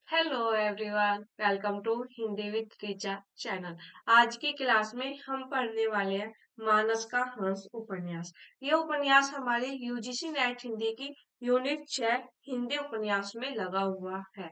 Hello everyone, welcome to Hindi with teacher channel. आज की class में हम पढ़ने वाले हैं मानस का हंस उपन्यास। यह उपन्यास हमारे यूजीसी नेट हिंदी की यूनिट 6 हिंदी उपन्यास में लगा हुआ है।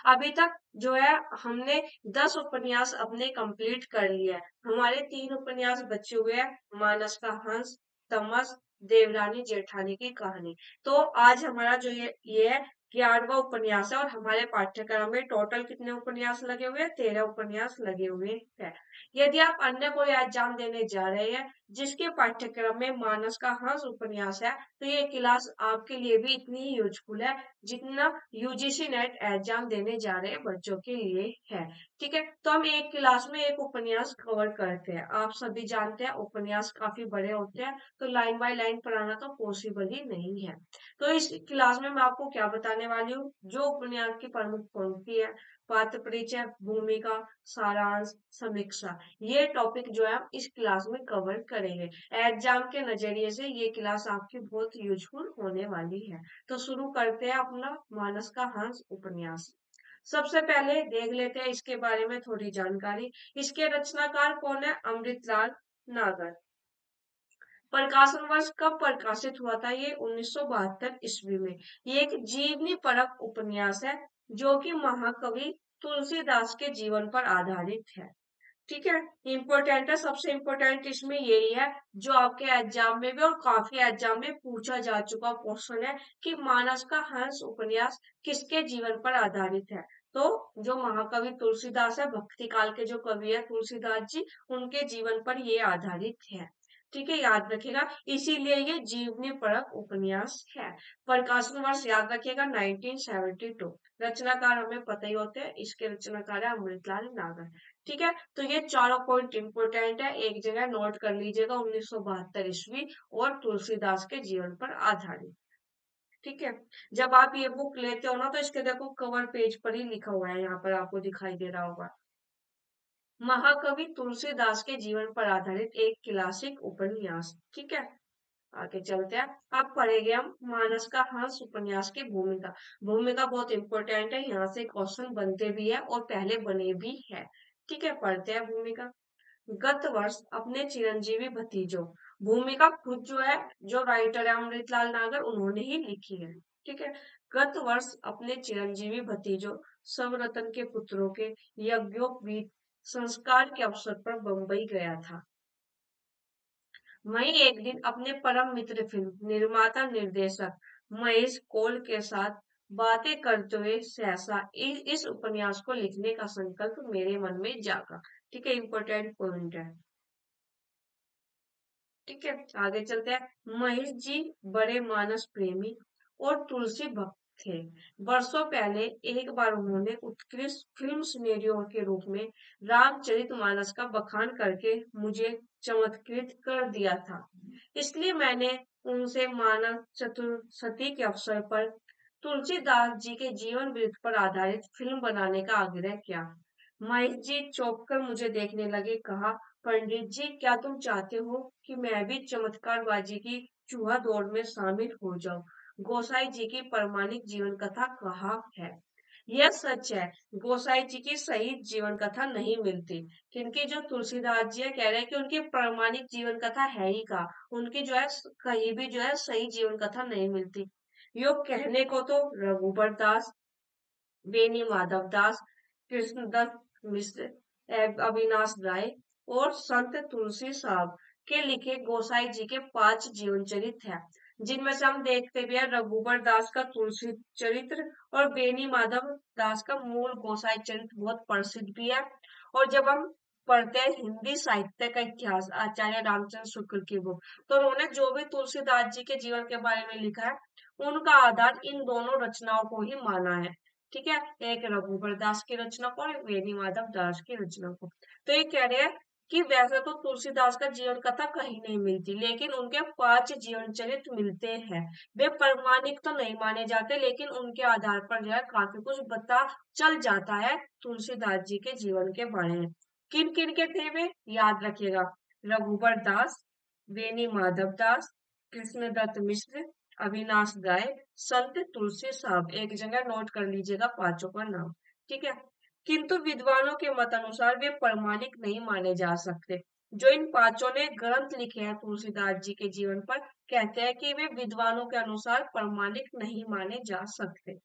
अभी तक जो है हमने 10 उपन्यास अपने कंप्लीट कर लिया है। हमारे 3 उपन्यास बचे हुए हैं, मानस का हंस, तमस, देवरानी जेठानी की कहानी। तो आज हमारा जो ये है 11वां उपन्यास है और हमारे पाठ्यक्रम में टोटल कितने उपन्यास लगे हुए हैं? 13 उपन्यास लगे हुए हैं। यदि आप अन्य कोई एग्जाम देने जा रहे हैं जिसके पाठ्यक्रम में मानस का हंस उपन्यास है, तो ये क्लास आपके लिए भी इतनी ही यूजफुल है जितना यूजीसी नेट एग्जाम देने जा रहे हैं बच्चों के लिए है। ठीक है, तो हम एक क्लास में एक उपन्यास कवर करते हैं। आप सभी जानते हैं उपन्यास काफी बड़े होते हैं, तो लाइन बाय लाइन पढ़ाना तो पॉसिबल ही नहीं है। तो इस क्लास में मैं आपको क्या बताने वाली हूँ, जो उपन्यास की प्रमुख पंक्ति है, पात्र परिचय, भूमिका, सारांश, समीक्षा, ये टॉपिक जो है हम इस क्लास में कवर करेंगे। एग्जाम के नजरिए से ये क्लास आपकी बहुत यूजफुल होने वाली है। तो शुरू करते हैं अपना मानस का हंस उपन्यास। सबसे पहले देख लेते हैं इसके बारे में थोड़ी जानकारी। इसके रचनाकार कौन है? अमृतलाल नागर। प्रकाशन वर्ष कब प्रकाशित हुआ था? ये 1972 ईस्वी में। ये एक जीवनी परक उपन्यास है जो कि महाकवि तुलसीदास के जीवन पर आधारित है। ठीक है, इम्पोर्टेंट है। सबसे इम्पोर्टेंट इसमें यही है जो आपके एग्जाम में भी और काफी एग्जाम में पूछा जा चुका क्वेश्चन है कि मानस का हंस उपन्यास किसके जीवन पर आधारित है। तो जो महाकवि तुलसीदास है, भक्ति काल के जो कवि है तुलसीदास जी, उनके जीवन पर ये आधारित है। ठीक है, याद रखिएगा, इसीलिए ये जीवनी परक उपन्यास है। प्रकाशन वर्ष याद रखिएगा 1972। रचनाकार हमें पता ही होते हैं, इसके रचनाकार है अमृतलाल नागर। ठीक है, तो ये चारों पॉइंट इंपोर्टेंट है, एक जगह नोट कर लीजिएगा, 1972 ईस्वी और तुलसीदास के जीवन पर आधारित। ठीक है, जब आप ये बुक लेते हो ना, तो इसके देखो कवर पेज पर ही लिखा हुआ है, यहाँ पर आपको दिखाई दे रहा होगा, महाकवि तुलसीदास के जीवन पर आधारित एक क्लासिक उपन्यास। ठीक है, आगे चलते हैं। अब पढ़ेंगे हम मानस का हंस उपन्यास की भूमिका। भूमिका बहुत इंपॉर्टेंट है, यहाँ से क्वेश्चन बनते भी है और पहले बने भी है। ठीक है, पढ़ते हैं भूमिका। गत वर्ष अपने चिरंजीवी भतीजों, भूमिका खुद जो है, जो राइटर है अमृतलाल नागर, उन्होंने ही लिखी है। ठीक है, गत वर्ष अपने चिरंजीवी भतीजों स्वरतन के पुत्रों के यज्ञोपवीत संस्कार के अवसर पर बंबई गया था। वहीं एक दिन अपने परम मित्र फिल्म निर्माता निर्देशक महेश कोल के साथ बातें करते हुए सहसा इस उपन्यास को लिखने का संकल्प मेरे मन में जागा। ठीक है, इंपॉर्टेंट पॉइंट है। ठीक है, आगे चलते हैं। महेश जी बड़े मानस प्रेमी और तुलसी भक्त थे। वर्षों पहले एक बार उन्होंने उत्कृष्ट फिल्म सिनेरियो के रूप में रामचरितमानस का बखान करके मुझे चमत्कृत कर दिया था। इसलिए मैंने उनसे मानव चतुर्थी के अवसर पर तुलसीदास जी के जीवन वृत्त पर आधारित फिल्म बनाने का आग्रह किया। महेश जी चौंक कर मुझे देखने लगे, कहा, पंडित जी, क्या तुम चाहते हो कि मैं भी चमत्कारबाजी की चूहा दौड़ में शामिल हो जाऊं? गोसाई जी की प्रामाणिक जीवन कथा कहाँ है? यह सच है, गोसाई जी की सही जीवन कथा नहीं मिलती। क्योंकि जो तुलसीदास जी है, कह रहे हैं कि उनकी प्रामाणिक जीवन कथा है ही कहाँ, उनकी जो है कहीं भी जो है सही जीवन कथा नहीं मिलती। यो कहने को तो रघुबर दास, बेनी माधव दास, कृष्णदत्त मिश्र, अविनाश राय और संत तुलसी साहब के लिखे गोसाई जी के 5 जीवन चरित्र हैं, जिनमें से हम देखते भी हैं रघुबर दास का तुलसी चरित्र और बेनी माधव दास का मूल गोसाई चरित्र बहुत प्रसिद्ध भी है। और जब हम पढ़ते हैं हिंदी साहित्य का इतिहास, आचार्य रामचंद्र शुक्ल की बुक, तो उन्होंने जो भी तुलसीदास जी के जीवन के बारे में लिखा है, उनका आधार इन दोनों रचनाओं को ही माना है। ठीक है, एक रघुबर दास की रचना को और एक वेणी माधव दास की रचना को। तो ये कह रहे हैं कि वैसे तो तुलसीदास का जीवन कथा कहीं नहीं मिलती, लेकिन उनके 5 जीवन चरित्र मिलते हैं। वे प्रामाणिक तो नहीं माने जाते, लेकिन उनके आधार पर जो है काफी कुछ पता चल जाता है तुलसीदास जी के जीवन के बारे में। किन किन के थे वे, याद रखिएगा, रघुबर दास, वेणी माधव दास, कृष्णदत्त मिश्र, अविनाश राय, संत तुलसी साहब। एक जगह नोट कर लीजिएगा पांचों का नाम। ठीक है। किंतु विद्वानों के मत अनुसार वे प्रामाणिक नहीं माने जा सकते। जो इन पांचों ने ग्रंथ लिखे हैं तुलसीदास जी के जीवन पर, कहते हैं कि वे विद्वानों के अनुसार प्रामाणिक नहीं माने जा सकते।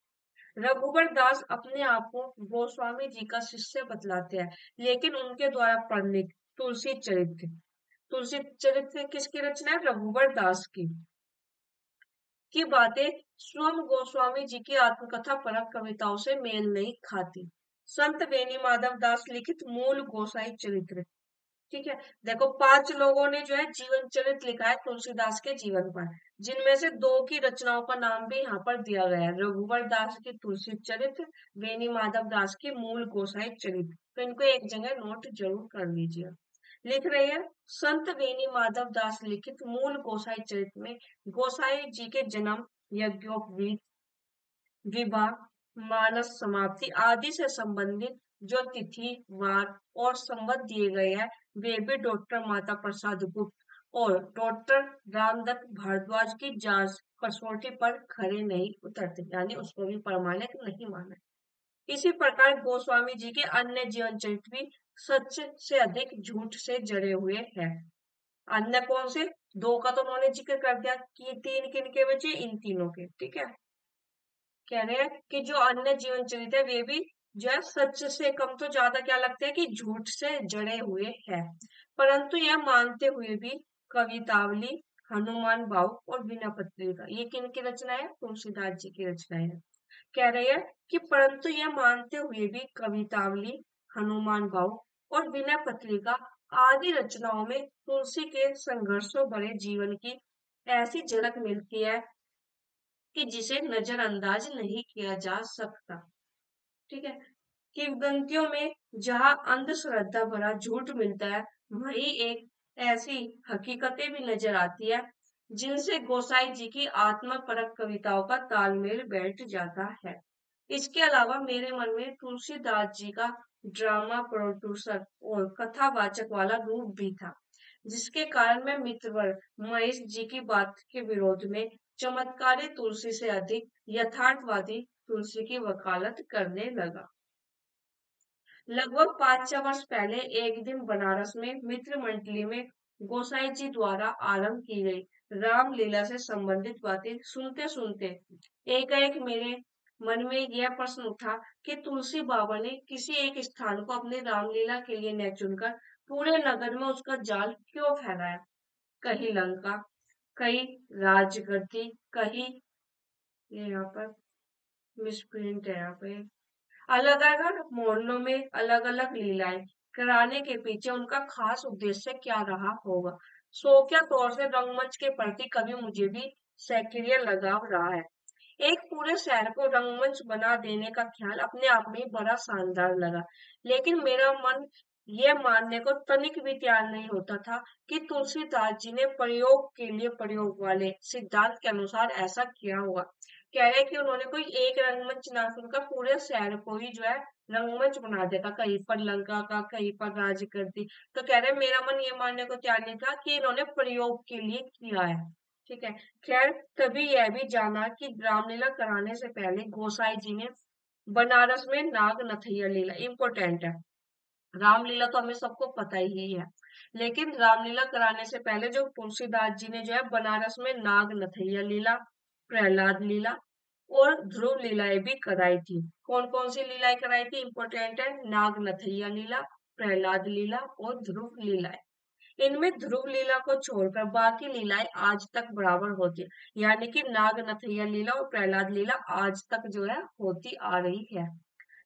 रघुवर दास अपने आप को गोस्वामी जी का शिष्य बतलाते हैं, लेकिन उनके द्वारा प्रणीत तुलसी चरित्र किसकी रचना है? रघुवर दास की बातें स्वयं गोस्वामी जी की आत्मकथा परक कविताओं से मेल नहीं खाती। संत बेनी माधव दास लिखित मूल गोसाई चरित्र, ठीक है। देखो, पांच लोगों ने जो है जीवन चरित्र लिखा है तुलसीदास के जीवन पर, जिनमें से दो की रचनाओं का नाम भी यहाँ पर दिया गया है, रघुवर दास की तुलसी चरित्र, बेनी माधव दास की मूल गोसाई चरित्र। तो इनको एक जगह नोट जरूर कर लीजिए। लिख रहे हैं, संत बेनी माधव दास लिखित मूल गोसाई चरित्र में गोसाई जी के जन्म, यज्ञोपवीत, विवाह, मानस समाप्ति आदि से संबंधित जो तिथि, वार और संवत दिए गए हैं, वे भी डॉक्टर माता प्रसाद गुप्त और डॉक्टर रामदत्त भारद्वाज की जांच कसौटी पर खरे नहीं उतरते, यानी उसको भी प्रमाणिक नहीं माना। इसी प्रकार गोस्वामी जी के अन्य जीवन चरित्र भी सच से अधिक झूठ से जड़े हुए हैं। अन्य कौन से? दो का तो उन्होंने जिक्र कर दिया कि तीन किन के बचे, इन तीनों के, ठीक है। कह रहे हैं कि जो अन्य जीवन चरित्र है वे भी जो है सच से कम तो ज्यादा क्या लगते हैं कि झूठ से जड़े हुए हैं। परंतु यह मानते हुए भी कवितावली, हनुमान बाव और बीना पत्रिका, ये किन की रचना है? तुलसीदास जी की रचना है। कह रहे हैं कि परंतु यह मानते हुए भी कवितावली, हनुमान बाव और विनय पत्रिका आदि रचनाओं में तुलसी के संघर्षों भरे जीवन की ऐसी झलक मिलती है कि जिसे नजरअंदाज नहीं किया जा सकता, ठीक है। किंवदंतियों में जहां अंधश्रद्धा भरा झूठ मिलता है, वहीं एक ऐसी हकीकतें भी नजर आती है जिनसे गोसाई जी की आत्मपरक कविताओं का तालमेल बैठ जाता है। इसके अलावा मेरे मन में तुलसीदास जी का ड्रामा प्रोड्यूसर और कथावाचक वाला रूप भी था, जिसके कारण मैं मित्रवर महेश जी की बात के विरोध में चमत्कारी तुलसी से अधिक यथार्थवादी तुलसी की वकालत करने लगा। लगभग 5-6 वर्ष पहले एक दिन बनारस में मित्र मंडली में गोसाई जी द्वारा आरंभ की गई रामलीला से संबंधित बातें सुनते सुनते एकाएक मेरे मन में यह प्रश्न उठा कि तुलसी बाबा ने किसी एक स्थान को अपने रामलीला के लिए न चुनकर पूरे नगर में उसका जाल क्यों फैलाया? कहीं लंका, कहीं राजगद्दी, कहीं, ये यहाँ पर मिसप्रिंट है, यहाँ पे अलग अलग मोहल्लों में अलग अलग लीलाएं कराने के पीछे उनका खास उद्देश्य क्या रहा होगा। शौकिया तौर से रंगमंच के प्रति कभी मुझे भी सक्रिय लगाव रहा है। एक पूरे शहर को रंगमंच बना देने का ख्याल अपने आप में ही बड़ा शानदार लगा, लेकिन मेरा मन ये मानने को तनिक भी तैयार नहीं होता था कि तुलसीदास जी ने प्रयोग के लिए प्रयोग वाले सिद्धांत के अनुसार ऐसा किया होगा। कह रहे हैं कि उन्होंने कोई एक रंगमंच ना सुनकर पूरे शहर को ही जो है रंगमंच बना देगा, कहीं पर लंका का, कहीं पर राजगद्दी। तो कह रहे हैं मेरा मन ये मानने को तैयार नहीं था कि इन्होंने प्रयोग के लिए किया है, ठीक है। खैर, तभी यह भी जाना कि रामलीला कराने से पहले गोसाई जी ने बनारस में नाग नथैया लीला, इंपॉर्टेंट है, रामलीला तो हमें सबको पता ही है, लेकिन रामलीला कराने से पहले जो तुलसीदास जी ने जो है बनारस में नाग नथैया लीला, प्रहलाद लीला और ध्रुव लीलाएं भी कराई थी। कौन कौन सी लीलाएं कराई थी? इंपॉर्टेंट है, नाग नथैया लीला, प्रहलाद लीला और ध्रुव लीलाएं। इनमें ध्रुव लीला को छोड़कर बाकी लीलाएं आज तक बराबर होती है, यानी कि नाग नथैया लीला और प्रहलाद लीला आज तक जो है होती आ रही है।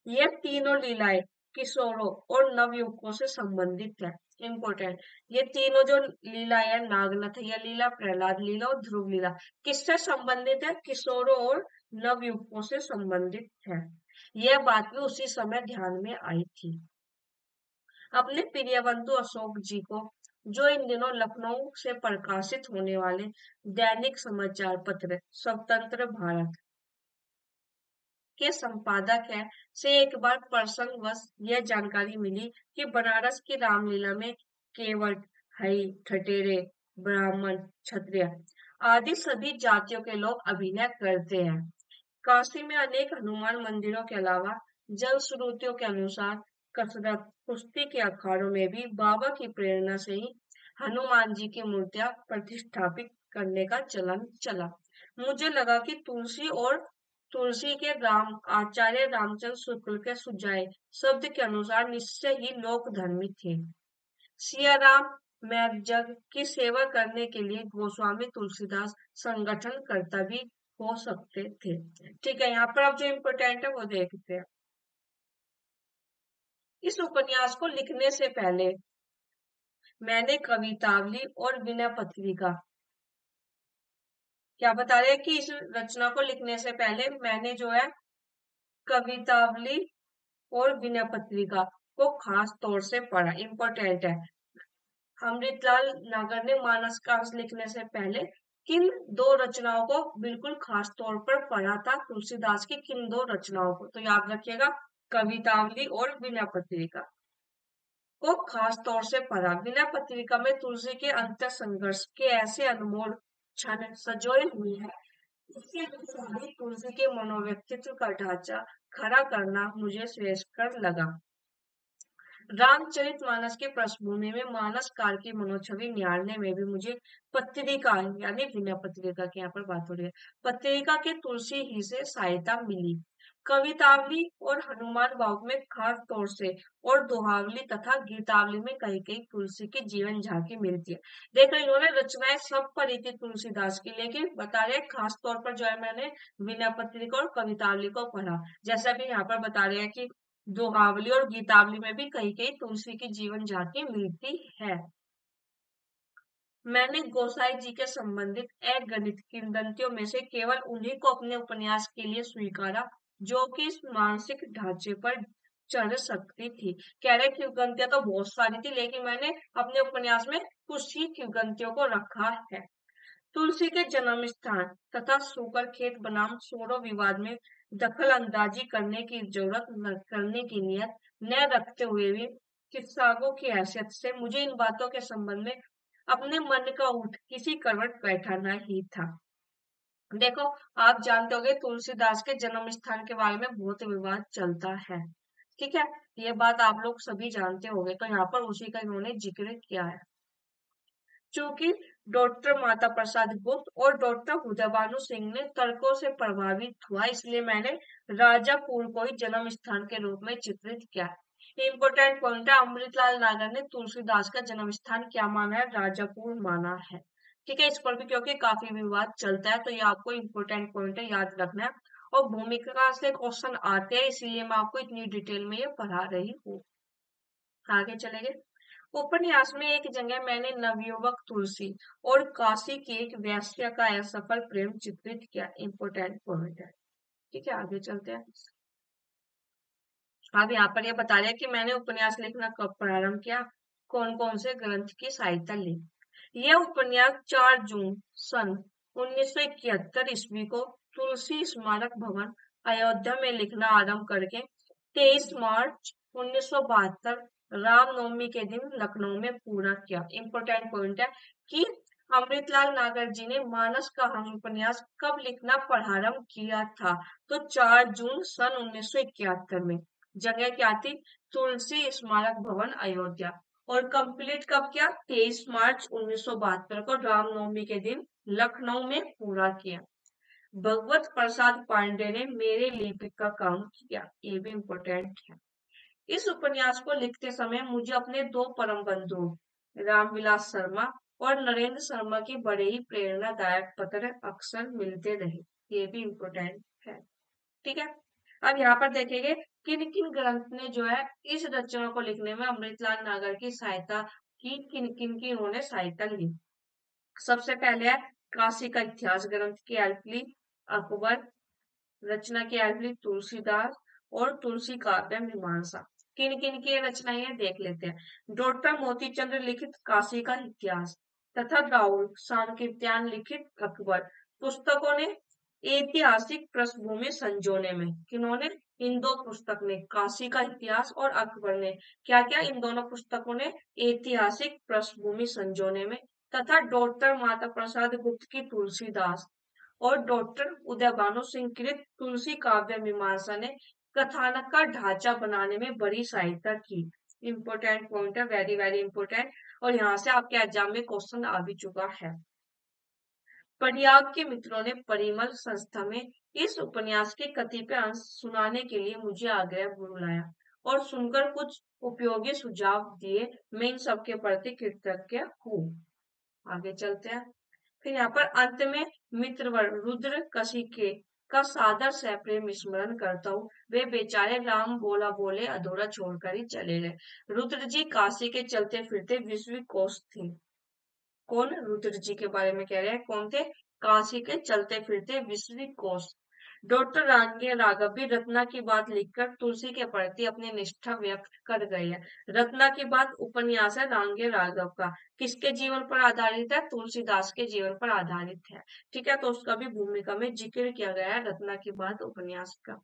ये तीनों लीलाएं किशोरों और नवयुवकों से संबंधित है। इम्पोर्टेंट, ये तीनों जो लीलाएं है, नागनथैया लीला, प्रहलाद लीला और ध्रुव लीला, किससे संबंधित है? किशोरों और नवयुवकों से संबंधित है। यह बात भी उसी समय ध्यान में आई थी। अपने प्रिय बंधु अशोक जी को, जो इन दिनों लखनऊ से प्रकाशित होने वाले दैनिक समाचार पत्र स्वतंत्र भारत के संपादक है, से एक बार प्रसंगवश यह जानकारी मिली कि बनारस की रामलीला में केवट, हई, ठठेरे, ब्राह्मण, क्षत्रिय आदि सभी जातियों के लोग अभिनय करते हैं। काशी में अनेक हनुमान मंदिरों के अलावा जन श्रुतियों के अनुसार कसरत कुश्ती के अखाड़ों में भी बाबा की प्रेरणा से ही हनुमान जी की मूर्तियां प्रतिष्ठापित करने का चलन चला। मुझे लगा कि तुलसी के राम आचार्य रामचंद्र शुक्ल के सुझाए शब्द के अनुसार निश्चय ही लोक धर्मी थे। सिया राम मैं जग की सेवा करने के लिए गोस्वामी तुलसीदास संगठन करता भी हो सकते थे। ठीक है, यहाँ पर अब जो इम्पोर्टेंट है वो देखते हैं। इस उपन्यास को लिखने से पहले मैंने कवितावली और विनय पत्रिका, क्या बता रहे हैं कि इस रचना को लिखने से पहले मैंने जो है कवितावली और विनय पत्रिका को खास तौर से पढ़ा। इम्पोर्टेंट है। अमृतलाल नागर ने मानस का अंश लिखने से पहले किन दो रचनाओं को बिल्कुल खास तौर पर पढ़ा था? तुलसीदास की किन दो रचनाओं को? तो याद रखिएगा, कवितावली और विनय पत्रिका को खास तौर से पढ़ा। विनय पत्रिका में तुलसी के अंतर संघर्ष के ऐसे अनमोल क्षण सजोए हुए हैं। इसके अनुसार ही तुलसी के मनोव्यक्तित्व का ढांचा खड़ा करना मुझे श्रेयस्कर लगा। रामचरितमानस की पृष्ठभूमि में मानस काल की मनोछवि निहारने में भी मुझे पत्रिका यानी विनय पत्रिका की यहाँ पर बात हो रही है, पत्रिका के तुलसी ही से सहायता मिली। कवितावली और हनुमान बाग में खास तौर से और दोहावली तथा गीतावली में कहीं कहीं तुलसी की जीवन झांकी मिलती है। देखो, इन्होंने रचनाएं सब पढ़ी थी तुलसीदास की, लेकिन बता रहे हैं खास तौर पर जो है मैंने विनय पत्रिका और कवितावली को पढ़ा। जैसा भी यहाँ पर बता रहे हैं कि दोहावली और गीतावली में भी कहीं कहीं तुलसी की जीवन झांकी मिलती है। मैंने गोसाई जी के संबंधित अगणित किंवदंतियों में से केवल उन्हीं को अपने उपन्यास के लिए स्वीकारा जो कि इस मानसिक ढांचे पर चढ़ सकती थी। कह रहे किंवदंतियां तो बहुत सारी थी, लेकिन मैंने अपने उपन्यास में कुछ ही किंवदंतियों को रखा है। तुलसी के जन्म स्थान तथा सुकर खेत बनाम सोरो विवाद में दखल अंदाजी करने की जरूरत न करने की नियत न रखते हुए भी किस्सागों की हैसियत से मुझे इन बातों के संबंध में अपने मन का उठ किसी करवट बैठाना ही था। देखो, आप जानते होंगे तुलसीदास के जन्म स्थान के बारे में बहुत विवाद चलता है। ठीक है, ये बात आप लोग सभी जानते होंगे, तो यहाँ पर उसी का इन्होंने जिक्र किया है। चूंकि डॉक्टर माता प्रसाद गुप्त और डॉक्टर हुदाबानु सिंह ने तर्कों से प्रभावित हुआ, इसलिए मैंने राजापुर को ही जन्म स्थान के रूप में चित्रित किया। इम्पोर्टेंट पॉइंट है, अमृतलाल नागर ने तुलसीदास का जन्म स्थान क्या माना है? राजापुर माना है। ठीक है, इस पर भी क्योंकि काफी विवाद चलता है, तो ये आपको इम्पोर्टेंट पॉइंट है, याद रखना है। और भूमिका से क्वेश्चन आते हैं, इसीलिए मैं आपको इतनी डिटेल में ये पढ़ा रही हूँ। आगे चलेंगे। उपन्यास में एक जगह मैंने नवयुवक तुलसी और काशी की एक वेश्या का असफल प्रेम चित्रित किया। इंपोर्टेंट पॉइंट है। ठीक है, आगे चलते हैं। अब यहाँ पर ये बता रहे हैं कि मैंने उपन्यास लिखना कब प्रारंभ किया, कौन कौन से ग्रंथ की सहायता ली। यह उपन्यास 4 जून सन 1971 ईस्वी को तुलसी स्मारक भवन अयोध्या में लिखना आरंभ करके 23 मार्च 1972 रामनवमी के दिन लखनऊ में पूरा किया। इंपोर्टेंट पॉइंट है कि अमृतलाल नागर जी ने मानस का हम उपन्यास कब लिखना प्रारंभ किया था? तो 4 जून सन 1971 में। जगह क्या थी? तुलसी स्मारक भवन अयोध्या। और कंप्लीट कब किया? 23 मार्च 1972 को रामनवमी के दिन लखनऊ में पूरा किया। भगवत प्रसाद पांडे ने मेरे लिपिक का काम किया, ये भी इम्पोर्टेंट है। इस उपन्यास को लिखते समय मुझे अपने दो परम बंधु रामविलास शर्मा और नरेंद्र शर्मा की बड़े ही प्रेरणादायक पत्र अक्सर मिलते रहे, ये भी इम्पोर्टेंट है। ठीक है, अब यहाँ पर देखेंगे किन किन ग्रंथ ने जो है इस रचना को लिखने में अमृतलाल नागर की सहायता की, किन किन की उन्होंने सहायता ली। सबसे पहले है काशी का इतिहास ग्रंथ की हेल्प ली अकबर, रचना की हेल्प ली तुलसीदास और तुलसी काव्य मीमांसा। किन किन की रचनाएं देख लेते हैं। डॉक्टर मोतीचंद्र लिखित काशी का इतिहास तथा राहुल सांकीर्त्यान लिखित अकबर पुस्तकों ने ऐतिहासिक पृष्ठभूमि संजोने में, किन्होंने? इन दो पुस्तक ने, काशी का इतिहास और अकबर ने क्या क्या? इन दोनों पुस्तकों ने ऐतिहासिक पृष्ठभूमि संजोने में तथा डॉक्टर माता प्रसाद गुप्त की तुलसीदास और डॉक्टर उदय भानु सिंह कृत तुलसी काव्य मीमांसा ने कथानक का ढांचा बनाने में बड़ी सहायता की। इंपॉर्टेंट पॉइंट है, वेरी वेरी इंपॉर्टेंट, और यहाँ से आपके एग्जाम में क्वेश्चन आ भी चुका है। परियाग के मित्रों ने परिमल संस्था में इस उपन्यास के कतिपय अंश सुनाने के लिए मुझे आग्रह बुलाया और सुनकर कुछ उपयोगी सुझाव दिए। मैं इन सबके प्रति कृतज्ञ हूँ। आगे चलते हैं। फिर यहाँ पर अंत में मित्रवर रुद्र कशिके का सादर से प्रेम स्मरण करता हूँ। वे बेचारे राम बोला बोले अधूरा छोड़कर ही चले गए। रुद्र जी काशी के चलते फिरते विश्व कोश थे। कौन? रुद्र जी के बारे में कह रहे हैं। कौन थे? काशी के चलते फिरते विश्व कोश। डॉक्टर रांगे राघव भी रत्ना की बात लिखकर तुलसी के प्रति अपनी निष्ठा व्यक्त कर गए हैं। रत्ना की बात उपन्यास है रांगे राघव का। किसके जीवन पर आधारित है? तुलसीदास के जीवन पर आधारित है। ठीक है, तो उसका भी भूमिका में जिक्र किया गया है रत्ना की बात उपन्यास का।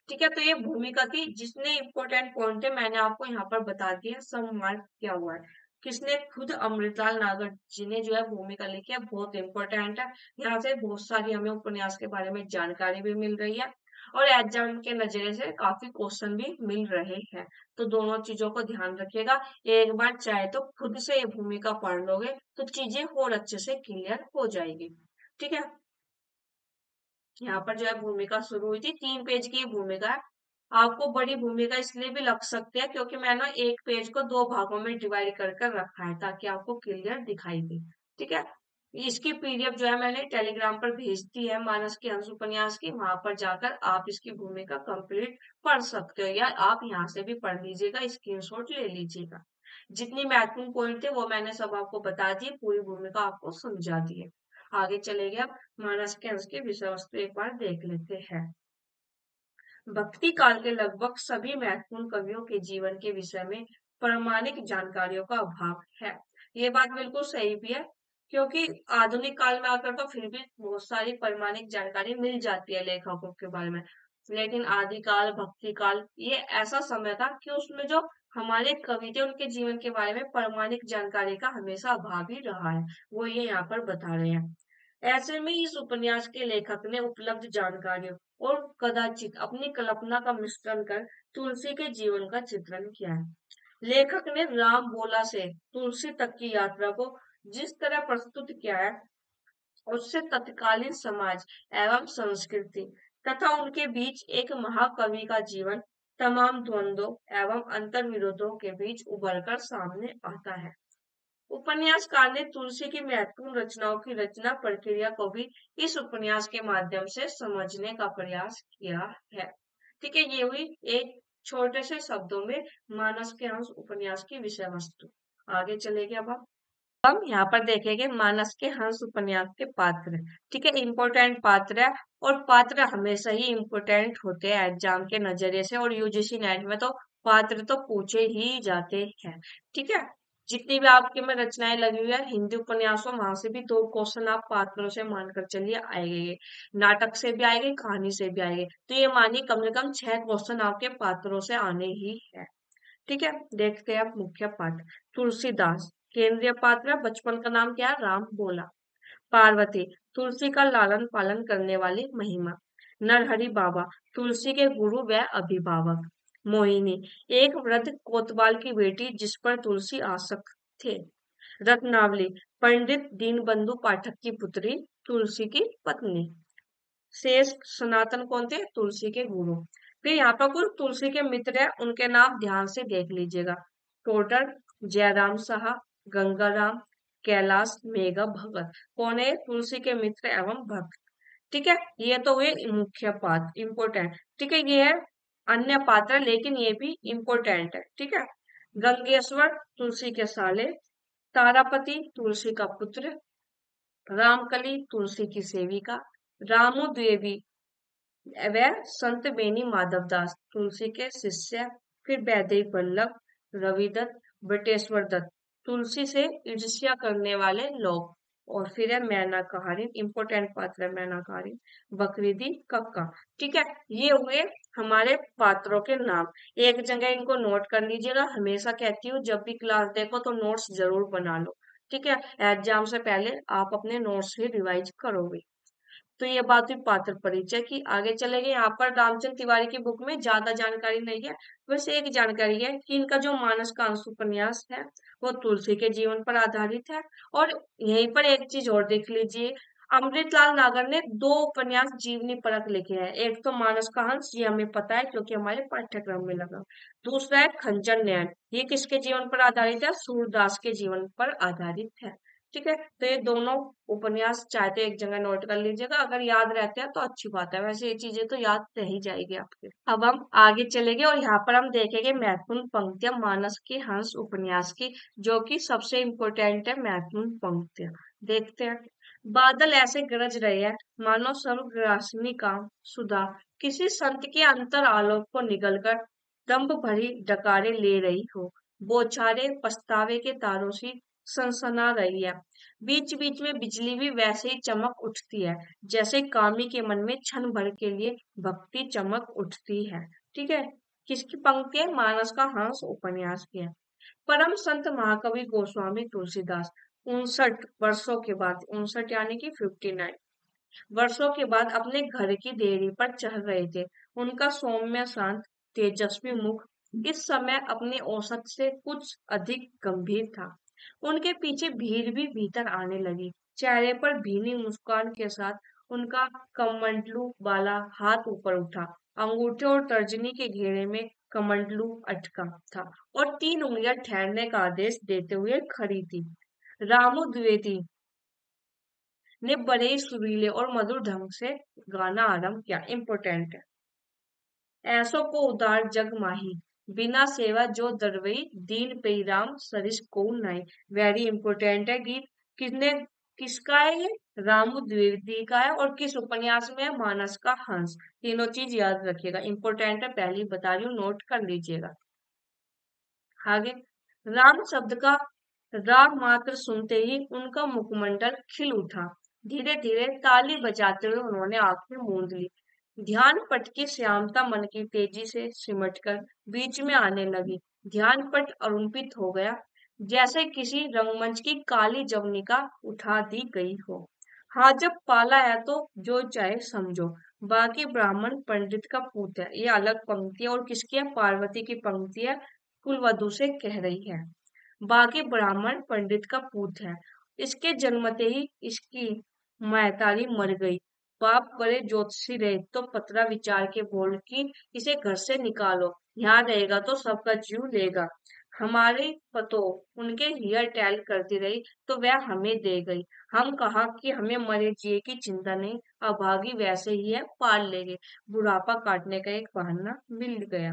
ठीक है, तो ये भूमिका थी। जितने इंपॉर्टेंट पॉइंट है मैंने आपको यहाँ पर बता दिया, सब मार्क किया हुआ है। किसने? खुद अमृतलाल नागर जी ने जो है भूमिका लिखी है, बहुत इंपॉर्टेंट है। यहाँ से बहुत सारी हमें उपन्यास के बारे में जानकारी भी मिल रही है और एग्जाम के नजरिए से काफी क्वेश्चन भी मिल रहे हैं। तो दोनों चीजों को ध्यान रखिएगा। एक बार चाहे तो खुद से ये भूमिका पढ़ लोगे तो चीजें और अच्छे से क्लियर हो जाएगी। ठीक है, यहाँ पर जो है भूमिका शुरू हुई थी, 3 पेज की भूमिका है। आपको बड़ी भूमिका इसलिए भी लग सकती है क्योंकि मैंने एक पेज को 2 भागों में डिवाइड कर कर रखा है ताकि आपको क्लियर दिखाई दे। ठीक है, इसकी पीडीएफ जो है मैंने टेलीग्राम पर भेज दी है, मानस के अंश उपन्यास की। वहां पर जाकर आप इसकी भूमिका कंप्लीट पढ़ सकते हो या आप यहाँ से भी पढ़ लीजिएगा, स्क्रीनशॉट ले लीजिएगा। जितनी महत्वपूर्ण पॉइंट थे वो मैंने सब आपको बता दिए, पूरी भूमिका आपको समझा दी है। आगे चले गए, अब मानस के अंश की विषय वस्तु एक बार देख लेते हैं। भक्ति काल के लगभग सभी महत्वपूर्ण कवियों के जीवन के विषय में प्रामाणिक जानकारियों का अभाव है। ये बात बिल्कुल सही भी है क्योंकि आधुनिक काल में आकर तो फिर भी बहुत सारी प्रामाणिक जानकारी मिल जाती है लेखकों के बारे में, लेकिन आदिकाल भक्ति काल ये ऐसा समय था कि उसमें जो हमारे कवि थे उनके जीवन के बारे में प्रामाणिक जानकारी का हमेशा अभाव ही रहा है। वो ये यहाँ पर बता रहे हैं। ऐसे में इस उपन्यास के लेखक ने उपलब्ध जानकारियों और कदाचित अपनी कल्पना का मिश्रण कर तुलसी के जीवन का चित्रण किया है। लेखक ने राम बोला से तुलसी तक की यात्रा को जिस तरह प्रस्तुत किया है उससे तत्कालीन समाज एवं संस्कृति तथा उनके बीच एक महाकवि का जीवन तमाम द्वंद्वों एवं अंतर विरोधों के बीच उभरकर सामने आता है। उपन्यासकार ने तुलसी की महत्वपूर्ण रचनाओं की रचना प्रक्रिया को भी इस उपन्यास के माध्यम से समझने का प्रयास किया है। ठीक है, ये हुई एक छोटे से शब्दों में मानस के अंश उपन्यास की विषय वस्तु। आगे चलेंगे अब हम यहाँ पर देखेंगे मानस के हंस उपन्यास के पात्र। ठीक है, इंपॉर्टेंट पात्र है और पात्र हमेशा ही इंपॉर्टेंट होते हैं एग्जाम के नजरिए से, और यूजीसी नेट में तो पात्र तो पूछे ही जाते हैं। ठीक है, जितनी भी आपके में रचनाएं लगी हुई है हिंदी उपन्यासों, वहां से भी 2 क्वेश्चन आप पात्रों से मानकर चलिए आएंगे, नाटक से भी आएंगे, कहानी से भी आएंगे। तो ये मानिए कम से कम 6 क्वेश्चन आपके पात्रों से आने ही है। ठीक है, देखते हैं अब मुख्य पात्र। तुलसीदास केंद्रीय पात्र है, बचपन का नाम क्या है? राम बोला। पार्वती तुलसी का लालन पालन करने वाली महिमा। नरहरि बाबा तुलसी के गुरु व अभिभावक। मोहिनी एक वृद्ध कोतवाल की बेटी जिस पर तुलसी आसक्त थे। रत्नावली पंडित दीनबंधु पाठक की पुत्री, तुलसी की पत्नी। शेष सनातन कौन थे? तुलसी के गुरु। फिर यहाँ पर कुछ तुलसी के मित्र हैं, उनके नाम ध्यान से देख लीजिएगा। टोडर, जयराम साहा, गंगाराम, कैलाश, मेघा भगत। कौन है? तुलसी के मित्र एवं भक्त। ठीक है, ये तो हुए मुख्य पात्र इंपोर्टेंट। ठीक है, ये है अन्य पात्र लेकिन ये भी इंपोर्टेंट है। ठीक है, गंगेश्वर तुलसी के साले। तारापति तुलसी का पुत्र। रामकली तुलसी की सेविका। रामू द्विवेदी वह संत बेनी माधवदास तुलसी के शिष्य। फिर वैदेही वल्लभ, रविदत्त, बटेश्वर दत्त तुलसी से ईर्ष्या करने वाले लोग। और फिर है मैनाकाहारी, इंपोर्टेंट पात्र है मैनाकाहारी। बकरीदी कक्का। ठीक है, ये हुए हमारे पात्रों के नाम। एक जगह इनको नोट कर लीजिएगा, हमेशा कहती हूँ जब भी क्लास देखो तो नोट्स जरूर बना लो। ठीक है, एग्जाम से पहले आप अपने नोट्स ही रिवाइज करोगे। तो ये बात हुई पात्र परिचय की। आगे चले गए, यहाँ पर रामचंद्र तिवारी की बुक में ज्यादा जानकारी नहीं है, बस एक जानकारी है कि इनका जो मानस का अंश उपन्यास है वो तुलसी के जीवन पर आधारित है। और यहीं पर एक चीज और देख लीजिए, अमृतलाल नागर ने दो उपन्यास जीवनी परक लिखे हैं। एक तो मानस का हंस, ये हमें पता है क्योंकि हमारे पाठ्यक्रम में लगा। दूसरा है खंजर नयन, ये किसके जीवन पर आधारित है? सूरदास के जीवन पर आधारित है। ठीक है, तो ये दोनों उपन्यास चाहे तो एक जगह नोट कर लीजिएगा, अगर याद रहते हैं तो अच्छी बात है, वैसे ये चीजें तो याद रह ही जाएगी आपके। अब हम आगे चलेंगे और यहाँ पर हम देखेंगे महत्वपूर्ण पंक्तियां मानस के हंस उपन्यास की, जो कि सबसे इम्पोर्टेंट है महत्वपूर्ण पंक्तियां। देखते हैं। बादल ऐसे गरज रहे हैं मानो सर्वग्रासनी का सुधा किसी संत के अंतर आलोक को निगलकर दंभ भरी डकारे ले रही हो, बौछारें पछतावे के तारों से सनसना रही है। बीच बीच में बिजली भी वैसे ही चमक उठती है जैसे कामी के मन में क्षण भर के लिए भक्ति चमक उठती है। ठीक है, किसकी पंक्ति है? मानस का हंस उपन्यास की है। परम संत महाकवि गोस्वामी तुलसीदास 59 वर्षों के बाद, 59 यानी कि 59 वर्षों के बाद अपने घर की देहरी पर चढ़ रहे थे। उनका सौम्य शांत तेजस्वी मुख इस समय अपने औसत से कुछ अधिक गंभीर था। उनके पीछे भीड़ भी भीतर आने लगी। चेहरे पर भीनी मुस्कान के साथ उनका कमंडलू वाला हाथ ऊपर उठा। अंगूठे और तर्जनी के घेरे में कमंडलू अटका था और 3 उंगलियां ठहरने का आदेश देते हुए खड़ी थी। रामू द्विवेदी ने बड़े ही सुरीले और मधुर ढंग से गाना आरंभ किया। इम्पोर्टेंट है। ऐसो को उदार जग माही, बिना सेवा जो दरवई, दीन पे राम सरिस को नाई। वेरी इंपॉर्टेंट है गीत। किसने, किसका है ये? रामू द्विवेदी का है। और किस उपन्यास में है? मानस का हंस। तीनों चीज याद रखिएगा, इंपॉर्टेंट है, पहली बता रही हूँ, नोट कर लीजिएगा। आगे, राम शब्द का राम मात्र सुनते ही उनका मुखमंडल खिल उठा। धीरे धीरे ताली बजाते हुए उन्होंने आंखें मूंद ली। ध्यान पट की श्यामता मन की तेजी से सिमटकर बीच में आने लगी। ध्यान पट अरुणित हो गया, जैसे किसी रंगमंच की काली जवनिका उठा दी गई हो। हाँ, जब पाला है तो जो चाहे समझो। बाकी ब्राह्मण पंडित का पूत है, ये अलग पंक्ति है। और किसकी है? पार्वती की पंक्ति है, कुलवधु से कह रही है। बाकी ब्राह्मण पंडित का पूत है, इसके जन्मते ही इसकी महतारी मर गई। बाप बड़े ज्योतिषी रहे तो पतरा विचार के बोल कि इसे घर से निकालो, यहाँ रहेगा तो सबका जीव लेगा। हमारे पतो उनके हियर टैल करती रही तो वह हमें दे गई। हम कहा कि हमें मरे जिए की चिंता नहीं, अभागी वैसे ही है, पाल लेंगे। बुढ़ापा काटने का एक बहाना मिल गया।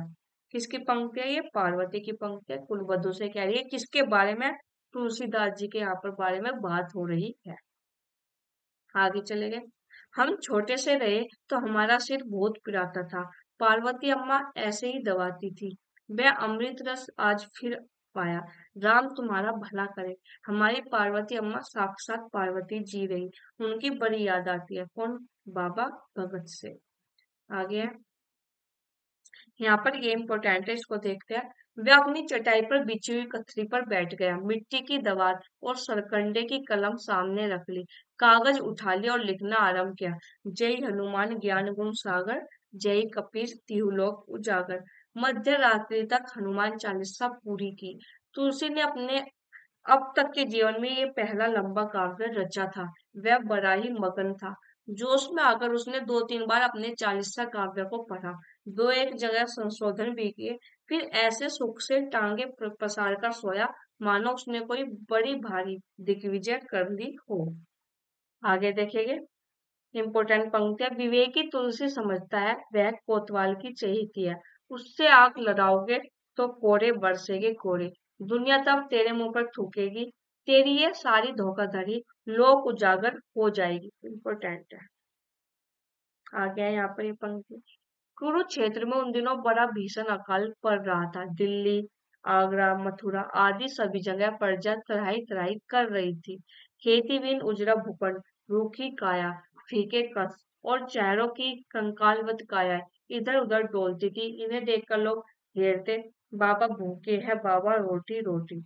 किसकी पंक्ति है ये? पार्वती की पंक्ति है, कुलवधु से कह रही है। किसके बारे में? तुलसीदास जी के यहाँ पर बारे में बात हो रही है। आगे चले गए। हम छोटे से रहे तो हमारा सिर बहुत पिराता था, पार्वती अम्मा ऐसे ही दबाती थी। वह अमृत रस आज फिर पाया, राम तुम्हारा भला करे। हमारी पार्वती अम्मा साक्षात पार्वती जी रही, उनकी बड़ी याद आती है। कौन? बाबा भगत से। आगे है, यहाँ पर ये इम्पोर्टेंट है, इसको देखते हैं। वह अपनी चटाई पर बिछी हुई कथरी पर बैठ गया, मिट्टी की दवात और सरकंडे की कलम सामने रख ली, कागज उठा लिया और लिखना आरंभ किया। जय हनुमान ज्ञान गुण सागर, जय कपीस तिहु लोक उजागर। मध्य रात्रि तक हनुमान चालीसा पूरी की। तुलसी ने अपने अब तक के जीवन में ये पहला लंबा काव्य रचा था। वह बड़ा ही मगन था। जोश में आकर उसने 2-3 बार अपने 40सा काव्य को पढ़ा, 2-1 जगह संशोधन भी किए, फिर ऐसे सुख से टांगे पसार कर सोया मानो उसने कोई बड़ी भारी दिग्विजय कर ली हो। आगे देखेंगे, इंपॉर्टेंट पंक्ति है। विवेकी तुलसी समझता है वह कोतवाल की चहेती है, उससे आग लगाओगे तो कोड़े बरसेगे कोड़े, दुनिया तब तेरे मुंह पर थूकेगी, तेरी ये सारी धोखाधड़ी लोक उजागर हो जाएगी। इंपॉर्टेंट है। आगे है यहाँ पर ये पंक्ति। कुरुक्षेत्र में उन दिनों बड़ा भीषण अकाल पड़ रहा था। दिल्ली, आगरा, मथुरा आदि सभी जगह प्रजा त्राहि त्राहि कर रही थी। खेती बिन उजड़ा भूखंड, रूखी काया, फीके कस और चेहरों की कंकालवत काया इधर उधर डोलती थी। इन्हें देखकर लोग घेरते, बाबा भूखे हैं बाबा, रोटी रोटी।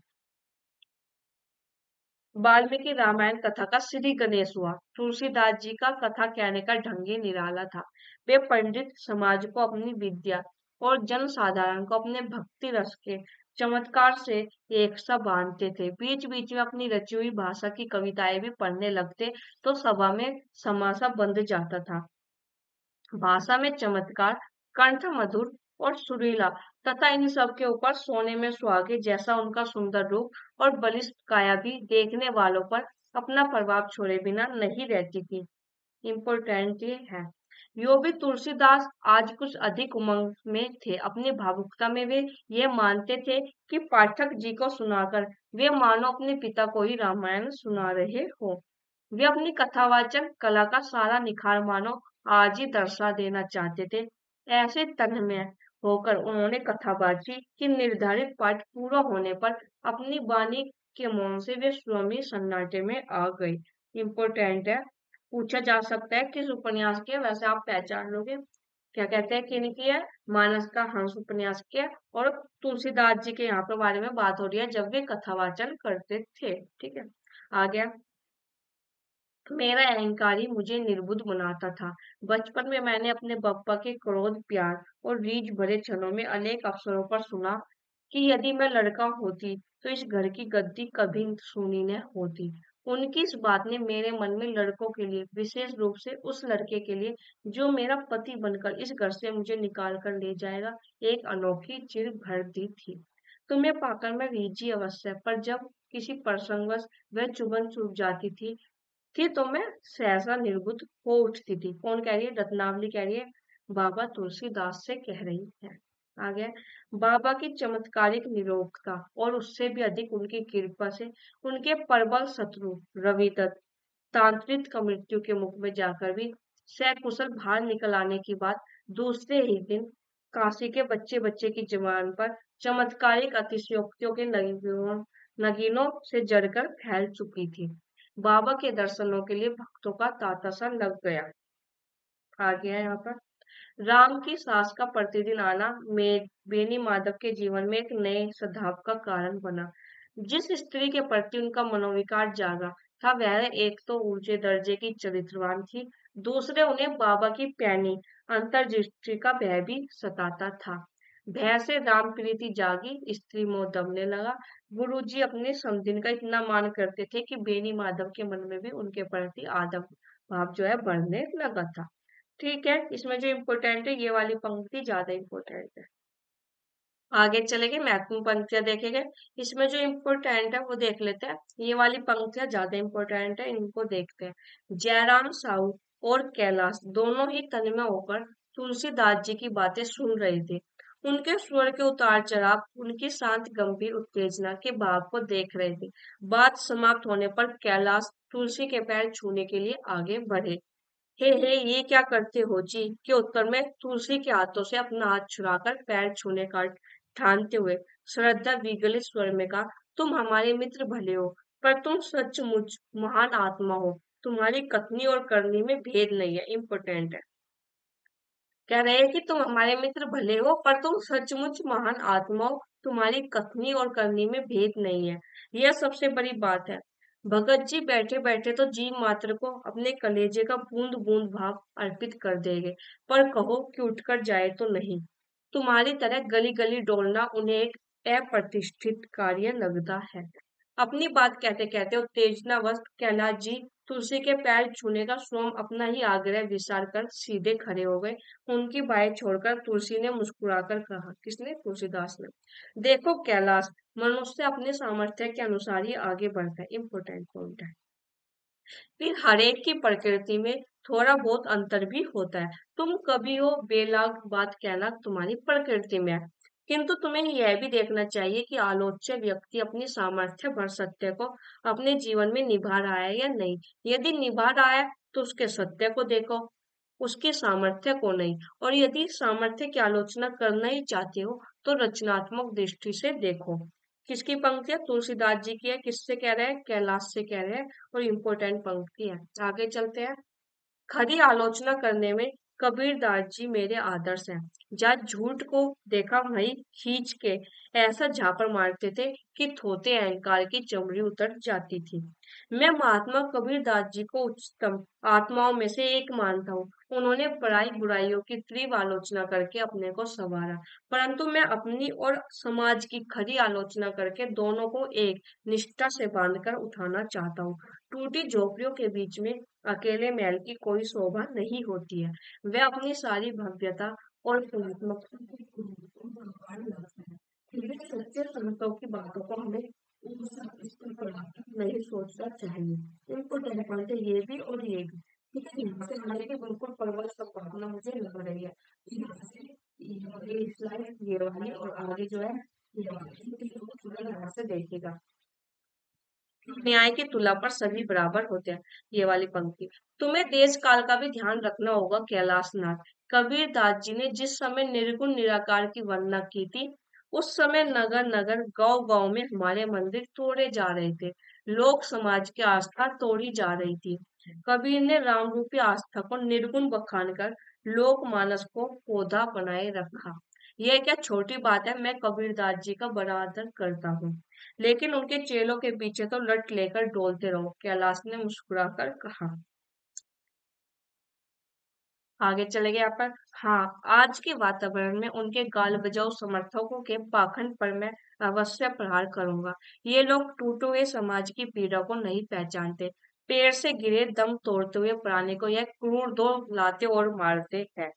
वाल्मीकि रामायण कथा का श्री गणेश हुआ। तुलसीदास जी का कथा कहने का ढंग ही निराला था। वे पंडित समाज को अपनी विद्या और जन साधारण को अपने भक्ति रस के चमत्कार से एक सा बांधते थे। बीच बीच में अपनी रची हुई भाषा की कविताएं भी पढ़ने लगते तो सभा में समासा बंध जाता था। भाषा में चमत्कार, कंठ मधुर और सुरीला तथा इन सब के ऊपर सोने में सुहागे जैसा उनका सुंदर रूप और बलिष्ठ काया भी देखने वालों पर अपना प्रभाव छोड़े बिना नहीं रहती थी। इम्पोर्टेंट ये है। यो भी तुलसीदास आज कुछ अधिक उमंग में थे। अपनी भावुकता में वे ये मानते थे कि पाठक जी को सुनाकर वे मानो अपने पिता को ही रामायण सुना रहे हो। वे अपनी कथावाचन कला का सारा निखार मानो आज ही दर्शा देना चाहते थे। ऐसे तन्मय होकर उन्होंने कथाबाजी की निर्धारित पाठ पूरा होने पर अपनी वाणी के मौन से वे स्वयं ही सन्नाटे में आ गए। इम्पोर्टेंट है। पूछा जा सकता है किस उपन्यास की है, वैसे आप पहचान लोगे। क्या कहते हैं कि इनकी है मानस का हंस उपन्यास की है और तुलसीदास जी के यहाँ पे बारे में बात हो रही है जब वे कथावाचन करते थे। ठीक है, आ गया। मेरा अहंकार ही मुझे निर्बुद्ध बनाता था। बचपन में मैंने अपने बप्पा के क्रोध, प्यार और रीझ भरे क्षणों में अनेक अवसरों पर सुना कि यदि मैं लड़का होती तो इस घर की गद्दी कभी सुनी न होती। उनकी इस बात ने मेरे मन में लड़कों के लिए, विशेष रूप से उस लड़के के लिए जो मेरा पति बनकर इस घर से मुझे निकाल कर ले जाएगा, एक अनोखी चिर भर दी थी। तुम्हें पाकर मैं रीझी अवश्य, पर जब किसी प्रसंगवश वह चुभन चूक जाती थी तो मैं सहसा निर्बुद्ध हो उठती थी। कौन कह रही है? रत्नावली कह रही है, बाबा तुलसीदास से कह रही है। आगे, बाबा की चमत्कारिक निरोगता और उससे भी अधिक उनकी कृपा से उनके प्रबल शत्रु रविदत्त तांत्रिक का मृत्यु के मुख में जाकर भी सकुशल बाहर निकल आने की बात दूसरे ही दिन काशी के बच्चे बच्चे की जुबान पर चमत्कारिक अतिशयोक्तियों के नगीनों से जड़कर फैल चुकी थी। बाबा के दर्शनों के लिए भक्तों का तांता सा लग गया। आ गया यहाँ पर। राम की सास का प्रतिदिन आना बेनी माधव के जीवन में एक नए सद्भाव का कारण बना। जिस स्त्री के प्रति उनका मनोविकार जागा था वह एक तो ऊंचे दर्जे की चरित्रवान थी, दूसरे उन्हें बाबा की पैनी अंतर्दृष्टि का भय भी सताता था। भय से राम प्रीति जागी, स्त्री मोह दबने लगा। गुरुजी अपने समधिन का इतना मान करते थे कि बेनी माधव के मन में भी उनके प्रति आदर भाव जो है बढ़ने लगा था। ठीक है, इसमें जो इम्पोर्टेंट है ये वाली पंक्ति ज्यादा इम्पोर्टेंट है। आगे चलेंगे, महत्वपूर्ण पंक्तियां देखेंगे। इसमें जो इम्पोर्टेंट है वो देख लेते हैं। ये वाली पंक्तियां ज्यादा इम्पोर्टेंट है, इनको देखते हैं। जयराम साहू और कैलाश दोनों ही तन्मय होकर तुलसीदास जी की बातें सुन रहे थे। उनके स्वर के उतार चढ़ाव, उनकी शांत गंभीर उत्तेजना के भाव को देख रहे थे। बात समाप्त होने पर कैलाश तुलसी के पैर छूने के लिए आगे बढ़े। हे ये क्या करते हो जी? के उत्तर में तुलसी के हाथों से अपना हाथ छुड़ाकर पैर छूने का ठानते हुए श्रद्धा विगलित स्वर में कहा, तुम हमारे मित्र भले हो, पर तुम सचमुच महान आत्मा हो। तुम्हारी कथनी और करनी में भेद नहीं है। इम्पोर्टेंट है। कह रहे हैं कि तुम हमारे मित्र भले हो पर तुम सचमुच महान आत्मा हो। तुम्हारी कथनी और करनी में भेद नहीं है। यह सबसे बड़ी बात है। भगत जी बैठे बैठे तो जीव मात्र को अपने कलेजे का बूंद बूंद भाव अर्पित कर देंगे, पर कहो कि उठकर जाए तो नहीं। तुम्हारी तरह गली गली डोलना उन्हें एक अप्रतिष्ठित कार्य लगता है। अपनी बात कहते कहते उत्तेजनावश कैलाश जी तुलसी के पैर छूने का स्वयं अपना ही आग्रह विसार कर सीधे खड़े हो गए। उनकी बाहें छोड़कर तुलसी ने मुस्कुराकर कहा, किसने? तुलसीदास ने। देखो कैलाश, मनुष्य अपने सामर्थ्य के अनुसार ही आगे बढ़ता है। इम्पोर्टेंट पॉइंट है। फिर हरेक की प्रकृति में थोड़ा बहुत अंतर भी होता है। तुम कभी हो बेलाग बात कहना तुम्हारी प्रकृति में है, किंतु तुम्हें यह भी देखना चाहिए कि आलोच्य व्यक्ति अपनी सामर्थ्य भर सत्य को अपने जीवन में निभा रहा है या नहीं। यदि निभा रहा है तो उसके सत्य को देखो, उसके सामर्थ्य को नहीं। और यदि सामर्थ्य की आलोचना करना ही चाहते हो तो रचनात्मक दृष्टि से देखो। किसकी पंक्ति है? तुलसीदास जी की है। किससे कह रहे हैं? कैलाश से कह रहे हैं। और इम्पोर्टेंट पंक्ति है। आगे चलते हैं। खरी आलोचना करने में कबीरदास जी मेरे आदर्श हैं। जहाँ झूठ को देखा वहीं खींच के ऐसा झापड़ मारते थे कि थोथे अहंकार की चमड़ी उतर जाती थी। मैं महात्मा कबीरदास जी को उच्चतम आत्माओं में से एक मानता हूँ। उन्होंने पराई बुराइयों की तीव्र आलोचना करके अपने को संवारा, परंतु मैं अपनी और समाज की खरी आलोचना करके दोनों को एक निष्ठा से बांधकर उठाना चाहता हूँ। टूटी झोपड़ियों के बीच में अकेले महल की कोई शोभा नहीं होती है। वह अपनी सारी भव्यता और कलात्मकता को भगवान लगता है। फिर भी सच्चे संतों की बातों को हमें उस पर पढ़ाकर नहीं सोचना चाहिए। उनको पढ़ते ये भी और ये भी। ठीक है, यहाँ से हमारे की बिल्कुल परवल संभावना मुझे लग रही है। यहाँ से ये स्लाइड ये वाली और आगे जो है ये वाली, तो ये थोड़ा ध्यान से देखिएगा। न्याय की तुला पर सभी बराबर होते हैं, ये वाली पंक्ति। तुम्हें देश काल का भी ध्यान रखना होगा कैलाशनाथ। कबीर दास जी ने जिस समय निर्गुण निराकार की वंदना की थी, उस समय नगर नगर गांव गांव में हमारे मंदिर तोड़े जा रहे थे। लोक समाज की आस्था तोड़ी जा रही थी। कबीर ने राम रूपी आस्था को निर्गुण बखान कर लोक मानस को पौधा बनाए रखा। यह क्या छोटी बात है, मैं कबीरदास जी का बड़ा आदर करता हूँ, लेकिन उनके चेलों के पीछे तो लट लेकर डोलते रहो, कैलाश ने मुस्कुराकर कहा। आगे चले गए यहाँ पर। हाँ, आज के वातावरण में उनके गाल बजाऊ समर्थकों के पाखंड पर मैं अवश्य प्रहार करूंगा। ये लोग टूटे हुए समाज की पीड़ा को नहीं पहचानते। पेड़ से गिरे दम तोड़ते हुए प्राणी को यह क्रूर दो लाते और मारते हैं।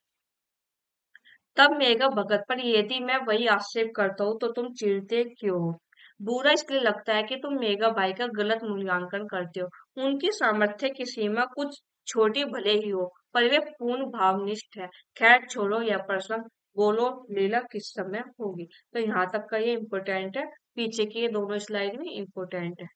तब मेघा भगत पर यदि मैं वही आक्षेप करता हूँ तो तुम चिढ़ते क्यों हो? बुरा इसलिए लगता है कि तुम मेघा भाई का गलत मूल्यांकन करते हो। उनकी सामर्थ्य की सीमा कुछ छोटी भले ही हो, पर वे पूर्ण भावनिष्ठ है। खैर छोड़ो यह प्रश्न, बोलो लीला किस समय होगी। तो यहाँ तक का ये इम्पोर्टेंट है, पीछे की ये दोनों स्लाइड भी इम्पोर्टेंट है।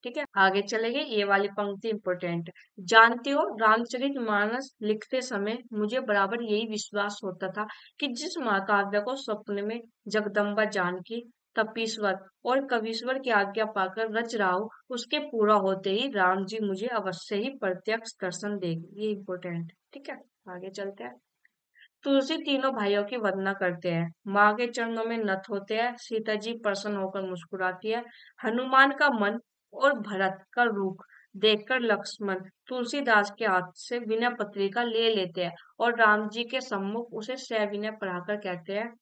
ठीक है, आगे चलेंगे। ये वाली पंक्ति इंपॉर्टेंट है। जानते हो, रामचरितमानस लिखते समय मुझे बराबर यही विश्वास होता था कि जिस महाकाव्य को स्वप्न में जगदम्बा जानकी, तपीश्वर और कवीश्वर की आज्ञा पाकर रच रहा हूँ, उसके पूरा होते ही राम जी मुझे अवश्य ही प्रत्यक्ष दर्शन देंगे। ये इम्पोर्टेंट है। ठीक है, आगे चलते हैं। तुलसी तीनों भाइयों की वंदना करते हैं, माँ के चरणों में नत होते हैं। सीता जी प्रसन्न होकर मुस्कुराती है। हनुमान का मन और भरत का रूप देखकर लक्ष्मण तुलसीदास के हाथ से विनय पत्रिका ले लेते हैं और राम जी के सम्मुख उसे सविनय पढ़ाकर कहते हैं,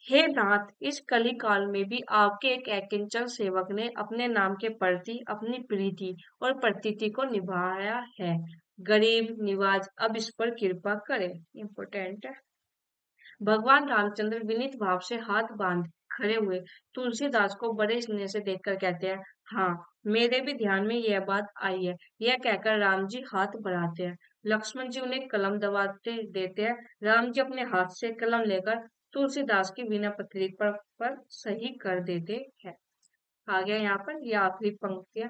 हे नाथ, इस कली काल में भी आपके एक अकिंचन सेवक ने अपने नाम के प्रति अपनी प्रीति और प्रतीति को निभाया है। गरीब निवाज अब इस पर कृपा करें। इम्पोर्टेंट है। भगवान रामचंद्र विनीत भाव से हाथ बांध खड़े हुए तुलसीदास को बड़े स्नेह से देखकर कहते हैं, हाँ, मेरे भी ध्यान में यह बात आई है। यह कहकर राम जी हाथ बढ़ाते हैं। लक्ष्मण जी उन्हें कलम दबाते देते हैं। राम जी अपने हाथ से कलम लेकर तुलसीदास की बिना पत्रिका पर सही कर देते हैं। आ गया यहाँ पर ये आखिरी पंक्तियां।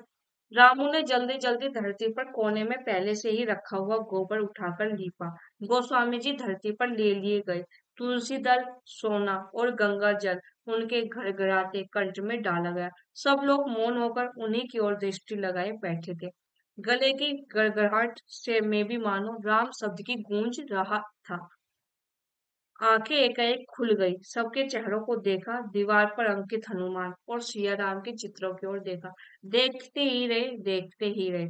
रामू ने जल्दी जल्दी धरती पर कोने में पहले से ही रखा हुआ गोबर उठाकर लीपा। गोस्वामी जी धरती पर ले लिए गए। तुलसी दल, सोना और गंगा जल उनके घड़घड़ाते कंठ में डाला गया। सब लोग मौन होकर उन्हीं की ओर दृष्टि लगाए बैठे थे। गले की गड़गड़ाहट से में भी मानो राम शब्द की गूंज रहा था। आंखें एकाएक खुल गई। सबके चेहरों को देखा, दीवार पर अंकित हनुमान और सिया राम के चित्रों की ओर देखा। देखते ही रहे, देखते ही रहे।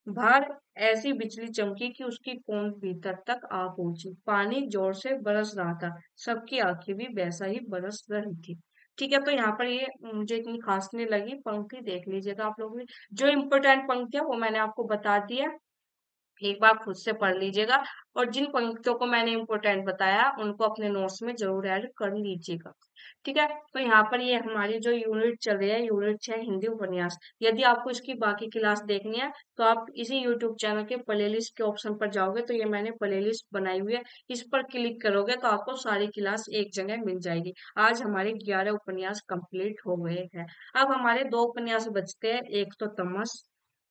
बाहर ऐसी बिजली चमकी कि उसकी कौन भीतर तक आ पहुंची। पानी जोर से बरस रहा था। सबकी आंखें भी वैसा ही बरस रही थी। ठीक है, तो यहाँ पर ये मुझे इतनी खास नहीं लगी पंक्ति, देख लीजिएगा आप लोग भी। जो इम्पोर्टेंट पंक्ति है वो मैंने आपको बता दी है, एक बार खुद से पढ़ लीजिएगा। और जिन पंक्तियों को मैंने इम्पोर्टेंट बताया उनको अपने नोट्स में जरूर ऐड कर लीजिएगा। ठीक है, तो यहाँ पर ये हमारी जो यूनिट चल रही है, यूनिट 6 हिंदी उपन्यास। यदि आपको इसकी बाकी क्लास देखनी है तो आप इसी यूट्यूब चैनल के प्लेलिस्ट के ऑप्शन पर जाओगे तो ये मैंने प्लेलिस्ट बनाई हुई है, इस पर क्लिक करोगे तो आपको सारी क्लास एक जगह मिल जाएगी। आज हमारे 11 उपन्यास कंप्लीट हो गए हैं। अब हमारे 2 उपन्यास बचते हैं, एक तो तमस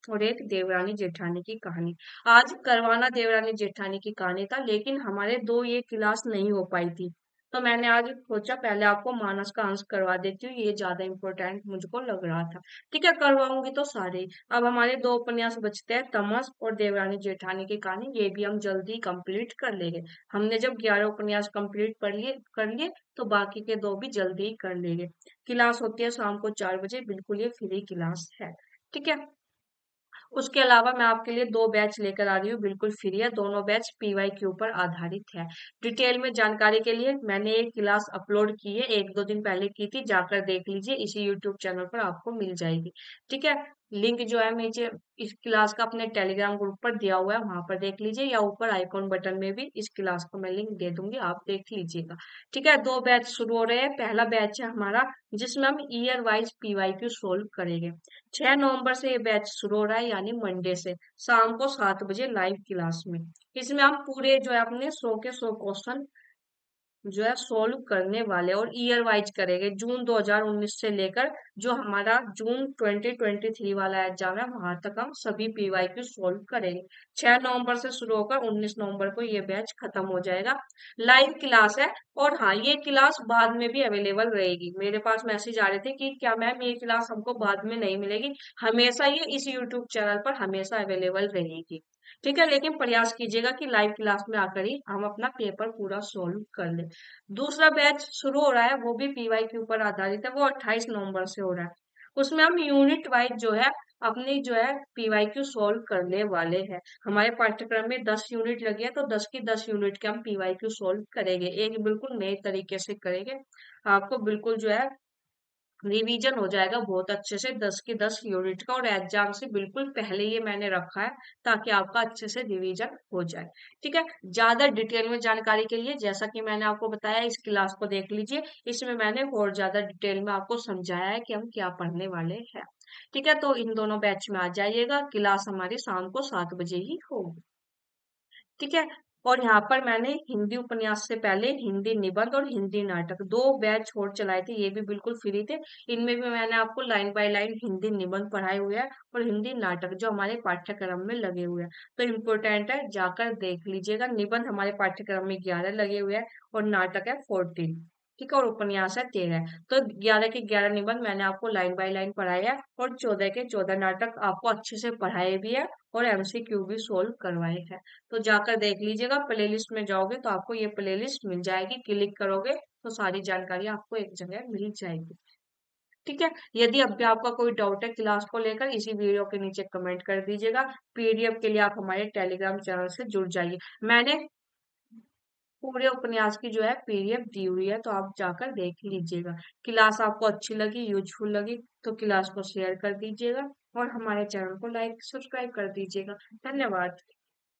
और एक देवरानी जेठानी की कहानी। आज करवाना देवरानी जेठानी की कहानी था, लेकिन हमारे 2 ये क्लास नहीं हो पाई थी। तो मैंने आज सोचा पहले आपको मानस का अंश करवा देती हूँ, ये ज्यादा इम्पोर्टेंट मुझको लग रहा था। ठीक है, करवाऊंगी तो सारे ही। अब हमारे दो उपन्यास बचते हैं, तमस और देवरानी जेठानी की कहानी, ये भी हम जल्दी कंप्लीट कर लेंगे। हमने जब 11 उपन्यास कंप्लीट कर लिए तो बाकी के दो भी जल्दी ही कर लेंगे। क्लास होती है शाम को 4 बजे, बिल्कुल ये फ्री क्लास है। ठीक है, उसके अलावा मैं आपके लिए दो बैच लेकर आ रही हूँ, बिल्कुल फ्री है। दोनों बैच पीवाई के ऊपर आधारित है। डिटेल में जानकारी के लिए मैंने एक क्लास अपलोड की है, 1-2 दिन पहले की थी, जाकर देख लीजिए, इसी यूट्यूब चैनल पर आपको मिल जाएगी। ठीक है, लिंक जो है नीचे इस क्लास का अपने टेलीग्राम ग्रुप पर दिया हुआ है, वहां पर देख लीजिए, या ऊपर आइकॉन बटन में भी इस क्लास को मैं लिंक दे दूंगी, आप देख लीजिएगा। ठीक है, दो बैच शुरू हो रहे हैं। पहला बैच है हमारा जिसमें हम year wise PY Q solve करेंगे। 6 नवंबर से ये बैच शुरू हो रहा है, यानी मंडे से, शाम को 7 बजे लाइव क्लास में। इसमें हम पूरे जो है अपने 100 के 100 क्वेश्चन जो है सोल्व करने वाले, और ईयर वाइज करेंगे, जून 2019 से लेकर जो हमारा जून 2023 वाला एग्जाम है वहां तक हम सभी पीवाईक्यू सोल्व करेंगे। 6 नवंबर से शुरू होकर 19 नवंबर को ये बैच खत्म हो जाएगा। लाइव क्लास है, और हाँ, ये क्लास बाद में भी अवेलेबल रहेगी। मेरे पास मैसेज आ रहे थे कि क्या मैम ये क्लास हमको बाद में नहीं मिलेगी? हमेशा ये इस यूट्यूब चैनल पर हमेशा अवेलेबल रहेगी। ठीक है, लेकिन प्रयास कीजिएगा कि लाइव क्लास में आकर ही हम अपना पेपर पूरा सोल्व कर लें। दूसरा बैच शुरू हो रहा है, वो भी पीवाई के ऊपर आधारित है, वो 28 नवंबर से हो रहा है। उसमें हम यूनिट वाइज जो है अपनी जो है पीवाई क्यू सोल्व करने वाले हैं। हमारे पाठ्यक्रम में 10 यूनिट लगी है, तो 10 की 10 यूनिट के हम पीवाई क्यू सोल्व करेंगे, एक बिल्कुल नए तरीके से करेंगे। आपको बिल्कुल जो है रिवीजन हो जाएगा बहुत अच्छे से 10 की 10 यूनिट का, और एग्जाम से बिल्कुल पहले ये मैंने रखा है ताकि आपका अच्छे से रिवीजन हो जाए। ठीक है, ज्यादा डिटेल में जानकारी के लिए जैसा कि मैंने आपको बताया, इस क्लास को देख लीजिए, इसमें मैंने और ज्यादा डिटेल में आपको समझाया है कि हम क्या पढ़ने वाले हैं। ठीक है, तो इन दोनों बैच में आ जाइएगा, क्लास हमारी शाम को 7 बजे ही होगी। ठीक है, और यहाँ पर मैंने हिंदी उपन्यास से पहले हिंदी निबंध और हिंदी नाटक दो बैच और चलाए थे, ये भी बिल्कुल फ्री थे। इनमें भी मैंने आपको लाइन बाय लाइन हिंदी निबंध पढ़ाए हुए हैं और हिंदी नाटक जो हमारे पाठ्यक्रम में लगे हुए हैं, तो इम्पोर्टेंट है, जाकर देख लीजिएगा। निबंध हमारे पाठ्यक्रम में 11 लगे हुए हैं और नाटक है 14। ठीक है, और उपन्यास है 13। तो 11 के 11 निबंध मैंने आपको लाइन बाय लाइन पढ़ाए हैं, और 14 के 14 नाटक आपको अच्छे से पढ़ाए भी है, और एमसीक्यू भी सोल्व करवाए हैं। तो जाकर देख लीजिएगा, प्लेलिस्ट में जाओगे तो आपको ये प्लेलिस्ट मिल जाएगी, क्लिक करोगे तो सारी जानकारी आपको एक जगह मिल जाएगी। ठीक है, यदि अब भी आपका कोई डाउट है क्लास को लेकर, इसी वीडियो के नीचे कमेंट कर दीजिएगा। पीडीएफ के लिए आप हमारे टेलीग्राम चैनल से जुड़ जाइए। मैंने पूरे उपन्यास की जो है पीडीएफ दी हुई है, तो आप जाकर देख लीजिएगा। क्लास आपको अच्छी लगी, यूजफुल लगी, तो क्लास को शेयर कर दीजिएगा, और हमारे चैनल को लाइक सब्सक्राइब कर दीजिएगा। धन्यवाद।